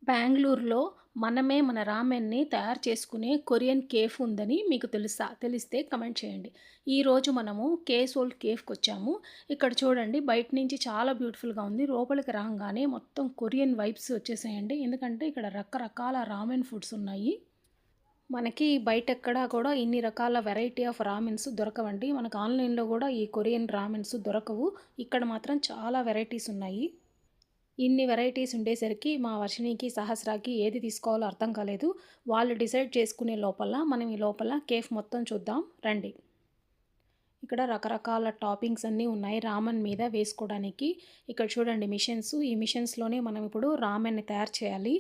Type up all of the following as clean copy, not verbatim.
బెంగుళూరులో మనమే మన రామెన్‌ని తయారు చేసుకునే కొరియన్ కేఫ్ ఉందని మీకు తెలుసా? తెలిస్తే కమెంట్ చేయండి. ఈరోజు మనము కేసోల్ కేఫ్‌కొచ్చాము. ఇక్కడ చూడండి బయట నుంచి చాలా బ్యూటిఫుల్‌గా ఉంది. లోపలికి రాంగానే మొత్తం కొరియన్ వైబ్స్ వచ్చేసాయండి. ఎందుకంటే ఇక్కడ రకరకాల రామెన్ ఫుడ్స్ ఉన్నాయి. మనకి బయటెక్కడా కూడా ఇన్ని రకాల వెరైటీ ఆఫ్ రామెన్స్ దొరకవండి. మనకు ఆన్‌లైన్‌లో గూడా ఈ కొరియన్ రామెన్స్ దొరకవు. ఇక్కడ మాత్రం చాలా వెరైటీస్ ఉన్నాయి. ఇన్ని వెరైటీస్ ఉండేసరికి మా వర్షిణికి, సహస్రాకి ఏది తీసుకోవాలో అర్థం కాలేదు. వాళ్ళు డిసైడ్ చేసుకునే లోపల మనం ఈ లోపల కేఫ్ మొత్తం చూద్దాం రండి. ఇక్కడ రకరకాల టాపింగ్స్ అన్నీ ఉన్నాయి రామెన్ మీద వేసుకోవడానికి. ఇక్కడ చూడండి మిషన్స్. ఈ మిషన్స్‌లోనే మనం ఇప్పుడు రామెన్‌ని తయారు చేయాలి.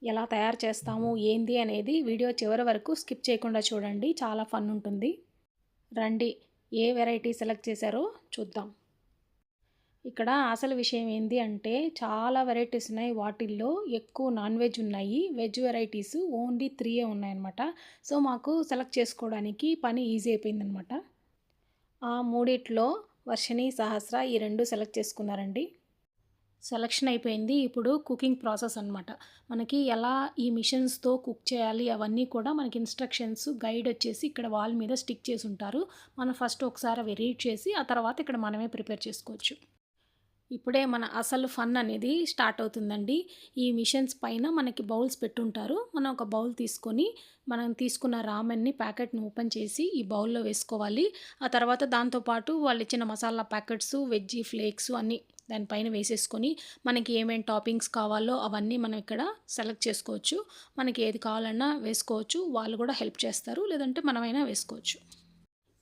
ఎలా తయారు చేస్తాము, ఏంది అనేది వీడియో చివరి వరకు స్కిప్ చేయకుండా చూడండి. చాలా ఫన్ ఉంటుంది. రండి ఏ వెరైటీ సెలెక్ట్ చేశారో చూద్దాం. ఇక్కడ అసలు విషయం ఏంది అంటే చాలా వెరైటీస్ ఉన్నాయి. వాటిల్లో ఎక్కువ నాన్ వెజ్ ఉన్నాయి. వెజ్ వెరైటీస్ ఓన్లీ 3 ఉన్నాయన్నమాట. సో, మాకు సెలెక్ట్ చేసుకోవడానికి పని ఈజీ అయిపోయిందనమాట. ఆ మూడిట్లో వర్షిణి, సహస్ర ఈ 2 సెలెక్ట్ చేసుకున్నారండి. సెలక్షన్ అయిపోయింది. ఇప్పుడు కుకింగ్ ప్రాసెస్ అనమాట. మనకి ఎలా ఈ మిషన్స్‌తో కుక్ చేయాలి అవన్నీ కూడా మనకి ఇన్‌స్ట్రక్షన్స్, గైడ్ వచ్చేసి ఇక్కడ వాల్ మీద స్టిక్ చేసుంటారు. మనం ఫస్ట్ ఒకసారి అవి రీడ్ చేసి ఆ తర్వాత ఇక్కడ మనమే ప్రిపేర్ చేసుకోవచ్చు. ఇప్పుడే మన అసలు ఫన్ అనేది స్టార్ట్ అవుతుందండి. ఈ మిషన్స్ పైన మనకి బౌల్స్ పెట్టుంటారు. మనం ఒక బౌల్ తీసుకొని, మనం తీసుకున్న రామెన్‌ని ప్యాకెట్‌ని ఓపెన్ చేసి ఈ బౌల్‌లో వేసుకోవాలి. ఆ తర్వాత దాంతో పాటు వాళ్ళిచ్చిన మసాలా ప్యాకెట్సు, వెజ్జీ ఫ్లేక్సు అన్నీ దానిపైన వేసేసుకొని, మనకి ఏమేం టాపింగ్స్ కావాలో అవన్నీ మనం ఇక్కడ సెలెక్ట్ చేసుకోవచ్చు. మనకి ఏది కావాలన్నా వేసుకోవచ్చు. వాళ్ళు కూడా హెల్ప్ చేస్తారు. లేదంటే మనమైనా వేసుకోవచ్చు.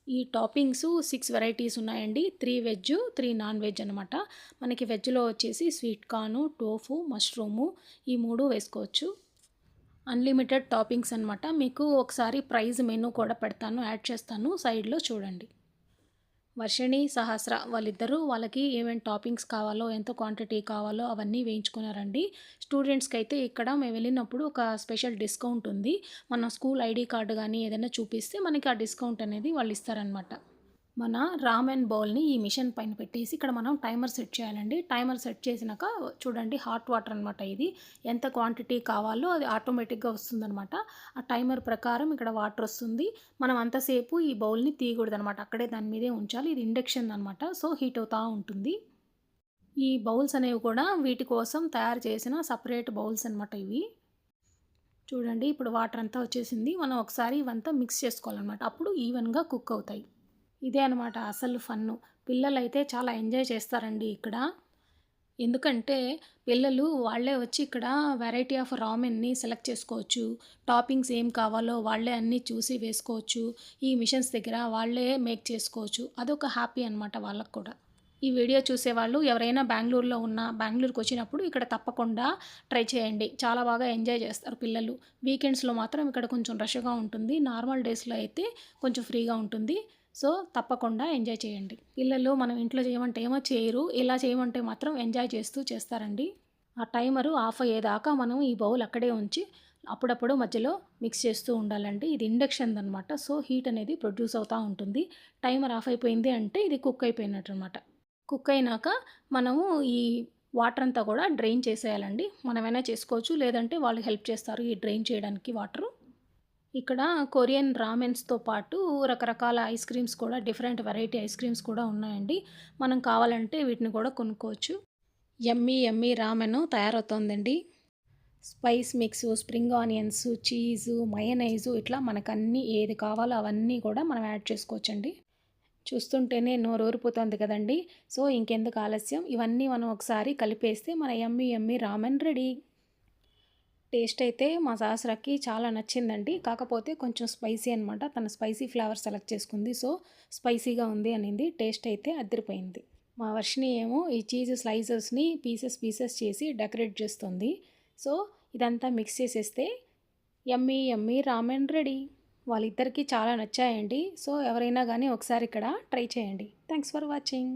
ఈ టాపింగ్స్ 6 వెరైటీస్ ఉన్నాయండి. 3 వెజ్, 3 నాన్ వెజ్ అనమాట. మనకి వెజ్‌లో వచ్చేసి స్వీట్ కార్న్, టోఫు, మష్రూము ఈ 3 వేసుకోవచ్చు. అన్‌లిమిటెడ్ టాపింగ్స్ అనమాట. మీకు ఒకసారి ప్రైస్ మెనూ కూడా పెడతాను, యాడ్ చేస్తాను. సైడ్‌లో చూడండి. వర్షిణి, సహస్ర వాళ్ళిద్దరూ వాళ్ళకి ఏమేం టాపింగ్స్ కావాలో, ఎంత క్వాంటిటీ కావాలో అవన్నీ వేయించుకున్నారండి. స్టూడెంట్స్‌కి అయితే ఇక్కడ మేము వెళ్ళినప్పుడు ఒక స్పెషల్ డిస్కౌంట్ ఉంది. మన స్కూల్ ఐడీ కార్డ్ గానీ ఏదైనా చూపిస్తే మనకి ఆ డిస్కౌంట్ అనేది వాళ్ళు ఇస్తారనమాట. మన రామెన్ బౌల్‌ని ఈ మిషన్ పైన పెట్టేసి ఇక్కడ మనం టైమర్ సెట్ చేయాలండి. టైమర్ సెట్ చేసినాక చూడండి హాట్ వాటర్ అనమాట ఇది. ఎంత క్వాంటిటీ కావాలో అది ఆటోమేటిక్‌గా వస్తుందనమాట. ఆ టైమర్ ప్రకారం ఇక్కడ వాటర్ వస్తుంది. మనం అంతసేపు ఈ బౌల్‌ని తీయకూడదనమాట. అక్కడే దాని మీదే ఉంచాలి. ఇది ఇండక్షన్ అనమాట. సో, హీట్ అవుతా ఉంటుంది. ఈ బౌల్స్ అనేవి కూడా వీటి కోసం తయారు చేసిన సెపరేట్ బౌల్స్ అనమాట ఇవి. చూడండి ఇప్పుడు వాటర్ అంతా వచ్చేసింది. మనం ఒకసారి ఇవంతా మిక్స్ చేసుకోవాలనమాట. అప్పుడు ఈవెన్‌గా కుక్ అవుతాయి. ఇదే అనమాట అసలు ఫన్ను. పిల్లలైతే చాలా ఎంజాయ్ చేస్తారండి ఇక్కడ. ఎందుకంటే పిల్లలు వాళ్ళే వచ్చి ఇక్కడ వెరైటీ ఆఫ్ రామెన్‌ని సెలెక్ట్ చేసుకోవచ్చు. టాపింగ్స్ ఏం కావాలో వాళ్ళే అన్నీ చూసి వేసుకోవచ్చు. ఈ మిషన్స్ దగ్గర వాళ్ళే మేక్ చేసుకోవచ్చు. అదొక హ్యాపీ అనమాట వాళ్ళకి కూడా. ఈ వీడియో చూసేవాళ్ళు ఎవరైనా బెంగుళూరులో ఉన్నా, బెంగుళూరుకొచ్చినప్పుడు ఇక్కడ తప్పకుండా ట్రై చేయండి. చాలా బాగా ఎంజాయ్ చేస్తారు పిల్లలు. వీకెండ్స్‌లో మాత్రం ఇక్కడ కొంచెం రష్‌గా ఉంటుంది. నార్మల్ డేస్‌లో అయితే కొంచెం ఫ్రీగా ఉంటుంది. సో, తప్పకుండా ఎంజాయ్ చేయండి. పిల్లలు మనం ఇంట్లో చేయమంటే ఏమో చేయరు. ఇలా చేయమంటే మాత్రం ఎంజాయ్ చేస్తూ చేస్తారండి. ఆ టైమరు ఆఫ్ అయ్యేదాకా మనం ఈ బౌల్ అక్కడే ఉంచి అప్పుడప్పుడు మధ్యలో మిక్స్ చేస్తూ ఉండాలండి. ఇది ఇండక్షన్‌దనమాట. సో, హీట్ అనేది ప్రొడ్యూస్ అవుతా ఉంటుంది. టైమర్ ఆఫ్ అయిపోయింది అంటే ఇది కుక్ అయిపోయినట్టనమాట. కుక్ అయినాక మనము ఈ వాటర్ అంతా కూడా డ్రైన్ చేసేయాలండి. మనమైనా చేసుకోవచ్చు. లేదంటే వాళ్ళు హెల్ప్ చేస్తారు ఈ డ్రైన్ చేయడానికి వాటరు. ఇక్కడ కొరియన్ రామెన్స్‌తో పాటు రకరకాల ఐస్ క్రీమ్స్ కూడా డిఫరెంట్ వెరైటీ ఐస్ క్రీమ్స్ కూడా ఉన్నాయండి. మనం కావాలంటే వీటిని కూడా కొనుక్కోవచ్చు. యమ్మీ యమ్మీ రామెను తయారవుతోందండి. Spice mix, spring onions, cheese, mayonnaise ఇట్లా మనకన్నీ ఏది కావాలో అవన్నీ కూడా మనం యాడ్ చేసుకోవచ్చండి. చూస్తుంటేనే నోరూరిపోతోంది కదండీ! సో, ఇంకెందుకు ఆలస్యం ఇవన్నీ మనం ఒకసారి కలిపేస్తే మన యమ్మీ యమ్మీ రామెన్ రెడీ. టేస్ట్ అయితే మా సహస్రకి చాలా నచ్చిందండి. కాకపోతే కొంచెం స్పైసీ అనమాట. తను స్పైసీ ఫ్లేవర్ సెలెక్ట్ చేసుకుంది. సో, స్పైసీగా ఉంది అనింది. టేస్ట్ అయితే అదిరిపోయింది. మా వర్షిణి ఏమో ఈ చీజ్ స్లైసెస్‌ని పీసెస్ చేసి డెకరేట్ చేస్తుంది. సో, ఇదంతా మిక్స్ చేసేస్తే యమ్మీ యమ్మీ రామెన్ రెడీ. వాళ్ళిద్దరికీ చాలా నచ్చాయండి. సో, ఎవరైనా గానీ ఒకసారి ఇక్కడ ట్రై చేయండి. Thanks for watching.